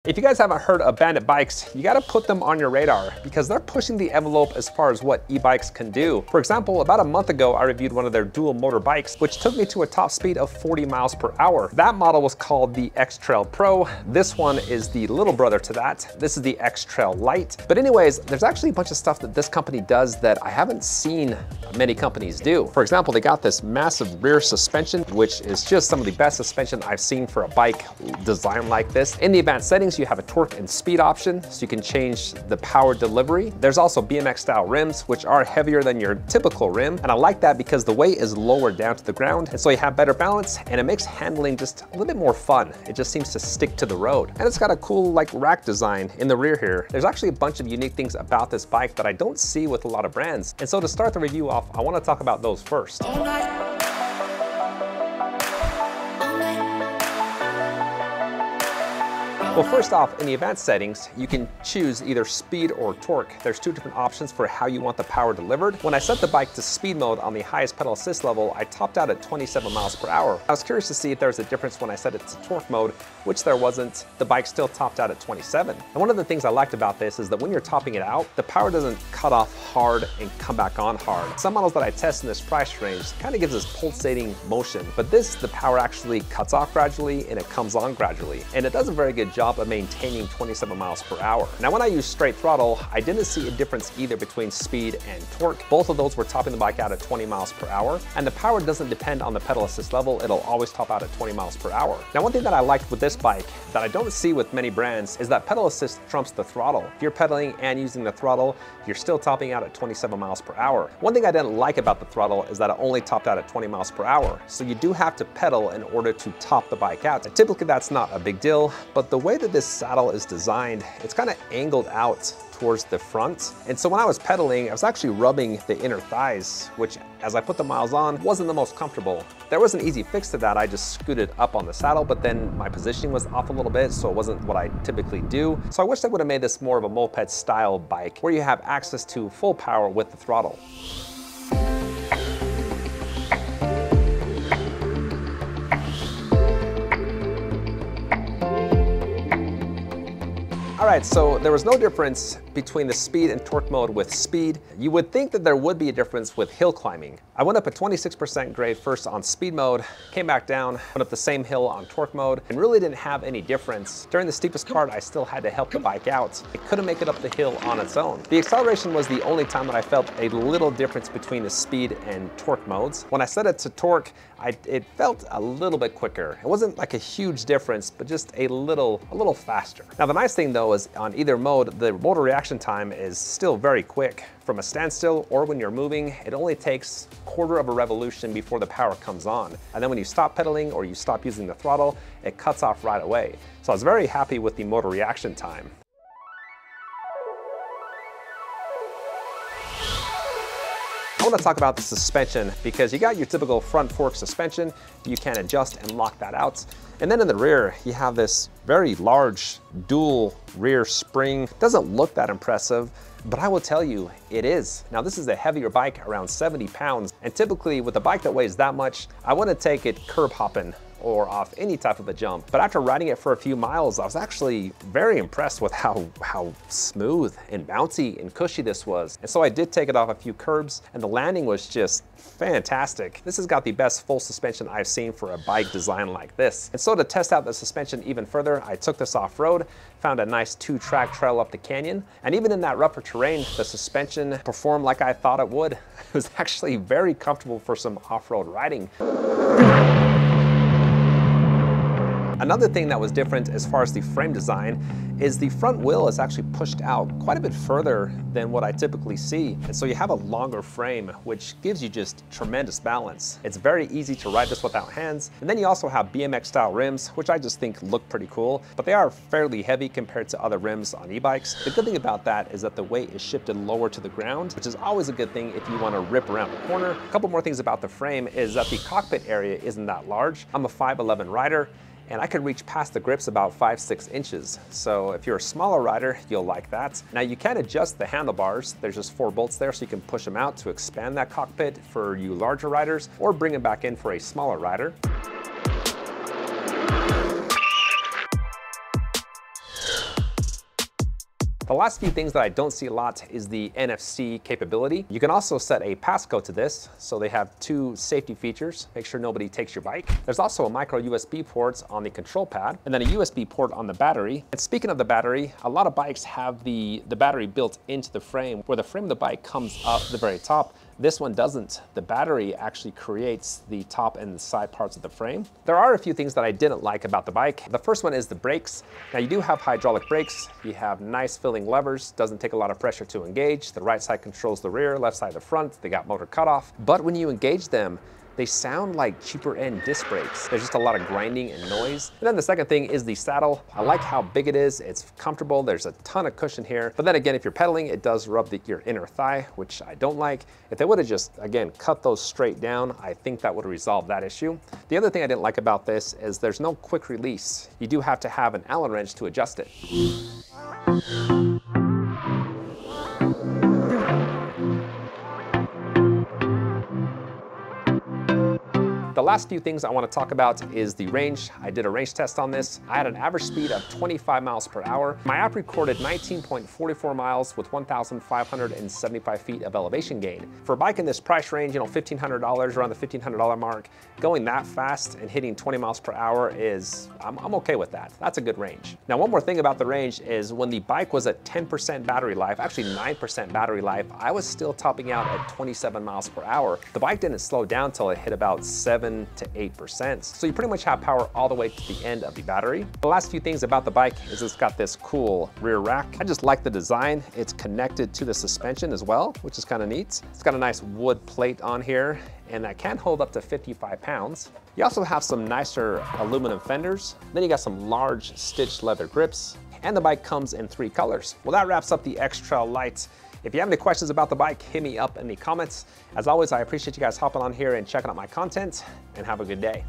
If you guys haven't heard of Bandit bikes, you gotta put them on your radar because they're pushing the envelope as far as what e-bikes can do. For example, about a month ago, I reviewed one of their dual motor bikes, which took me to a top speed of 40 miles per hour. That model was called the X-Trail Pro. This one is the little brother to that. This is the X-Trail Lite. But anyways, there's actually a bunch of stuff that this company does that I haven't seen many companies do. For example, they got this massive rear suspension, which is just some of the best suspension I've seen for a bike designed like this. In the advanced settings, you have a torque and speed option, so you can change the power delivery. There's also BMX style rims, which are heavier than your typical rim. And I like that because the weight is lower down to the ground. And so you have better balance and it makes handling just a little bit more fun. It just seems to stick to the road. And it's got a cool like rack design in the rear here. There's actually a bunch of unique things about this bike that I don't see with a lot of brands. And so to start the review off, I want to talk about those first. Well, first off, in the advanced settings, you can choose either speed or torque. There's two different options for how you want the power delivered. When I set the bike to speed mode on the highest pedal assist level, I topped out at 27 miles per hour. I was curious to see if there's a difference when I set it to torque mode, which there wasn't. The bike still topped out at 27. And one of the things I liked about this is that when you're topping it out, the power doesn't cut off hard and come back on hard. Some models that I test in this price range kind of gives this pulsating motion, but this, the power actually cuts off gradually and it comes on gradually. And it does a very good job of maintaining 27 miles per hour. Now, when I use straight throttle, I didn't see a difference either between speed and torque. Both of those were topping the bike out at 20 miles per hour, and the power doesn't depend on the pedal assist level. It'll always top out at 20 miles per hour. Now, one thing that I liked with this bike that I don't see with many brands is that pedal assist trumps the throttle. If you're pedaling and using the throttle, you're still topping out at 27 miles per hour. One thing I didn't like about the throttle is that it only topped out at 20 miles per hour. So you do have to pedal in order to top the bike out. And typically that's not a big deal, but the way that this saddle is designed, it's kind of angled out towards the front. And so when I was pedaling, I was actually rubbing the inner thighs, which as I put the miles on, wasn't the most comfortable. There was an easy fix to that. I just scooted up on the saddle, but then my positioning was off a little bit, so it wasn't what I typically do. So I wish they would have made this more of a moped style bike where you have access to full power with the throttle. All right, so there was no difference between the speed and torque mode with speed. You would think that there would be a difference with hill climbing. I went up a 26% grade first on speed mode, came back down, went up the same hill on torque mode, and really didn't have any difference. During the steepest part, I still had to help the bike out. It couldn't make it up the hill on its own. The acceleration was the only time that I felt a little difference between the speed and torque modes. When I set it to torque, it felt a little bit quicker. It wasn't like a huge difference, but just a little faster. Now, the nice thing though is on either mode, the motor reaction time is still very quick. From a standstill or when you're moving, it only takes a quarter of a revolution before the power comes on. And then when you stop pedaling or you stop using the throttle, it cuts off right away. So I was very happy with the motor reaction time. I want to talk about the suspension because you got your typical front fork suspension. You can adjust and lock that out. And then in the rear, you have this very large dual rear spring. Doesn't look that impressive, but I will tell you, it is. Now, this is a heavier bike, around 70 pounds. And typically with a bike that weighs that much, I wouldn't take it curb hopping or off any type of a jump. But after riding it for a few miles, I was actually very impressed with how smooth and bouncy and cushy this was. And so I did take it off a few curbs and the landing was just fantastic. This has got the best full suspension I've seen for a bike designed like this. And so to test out the suspension even further, I took this off-road, found a nice 2-track trail up the canyon. And even in that rougher terrain, the suspension performed like I thought it would. It was actually very comfortable for some off-road riding. Another thing that was different as far as the frame design is the front wheel is actually pushed out quite a bit further than what I typically see. And so you have a longer frame, which gives you just tremendous balance. It's very easy to ride this without hands. And then you also have BMX style rims, which I just think look pretty cool, but they are fairly heavy compared to other rims on e-bikes. The good thing about that is that the weight is shifted lower to the ground, which is always a good thing if you want to rip around the corner. A couple more things about the frame is that the cockpit area isn't that large. I'm a 5'11" rider, and I could reach past the grips about 5-6 inches. So if you're a smaller rider, you'll like that. Now you can adjust the handlebars. There's just 4 bolts there, so you can push them out to expand that cockpit for you larger riders, or bring them back in for a smaller rider. The last few things that I don't see a lot is the NFC capability. You can also set a passcode to this, so they have 2 safety features. Make sure nobody takes your bike. There's also a micro USB port on the control pad, and then a USB port on the battery. And speaking of the battery, a lot of bikes have the battery built into the frame, where the frame of the bike comes up the very top. This one doesn't. The battery actually creates the top and the side parts of the frame. There are a few things that I didn't like about the bike. The first one is the brakes. Now you do have hydraulic brakes. You have nice filling levers. Doesn't take a lot of pressure to engage. The right side controls the rear, left side the front. They got motor cutoff. But when you engage them, they sound like cheaper end disc brakes. There's just a lot of grinding and noise. And then the second thing is the saddle. I like how big it is. It's comfortable. There's a ton of cushion here. But then again, if you're pedaling, it does rub your inner thigh, which I don't like. If they would have just, again, cut those straight down, I think that would resolve that issue. The other thing I didn't like about this is there's no quick release. You do have to have an Allen wrench to adjust it. The last few things I want to talk about is the range. I did a range test on this. I had an average speed of 25 miles per hour. My app recorded 19.44 miles with 1,575 feet of elevation gain. For a bike in this price range, you know, $1,500, around the $1,500 mark, going that fast and hitting 20 miles per hour is, I'm okay with that. That's a good range. Now, one more thing about the range is when the bike was at 10% battery life, actually 9% battery life, I was still topping out at 27 miles per hour. The bike didn't slow down till it hit about 7 to 8%. So you pretty much have power all the way to the end of the battery. The last few things about the bike is it's got this cool rear rack. I just like the design. It's connected to the suspension as well, which is kind of neat. It's got a nice wood plate on here, and that can hold up to 55 pounds. You also have some nicer aluminum fenders. Then you got some large stitched leather grips, and the bike comes in 3 colors. Well, that wraps up the X-Trail Lite. If you have any questions about the bike, hit me up in the comments. As always, I appreciate you guys hopping on here and checking out my content, and have a good day.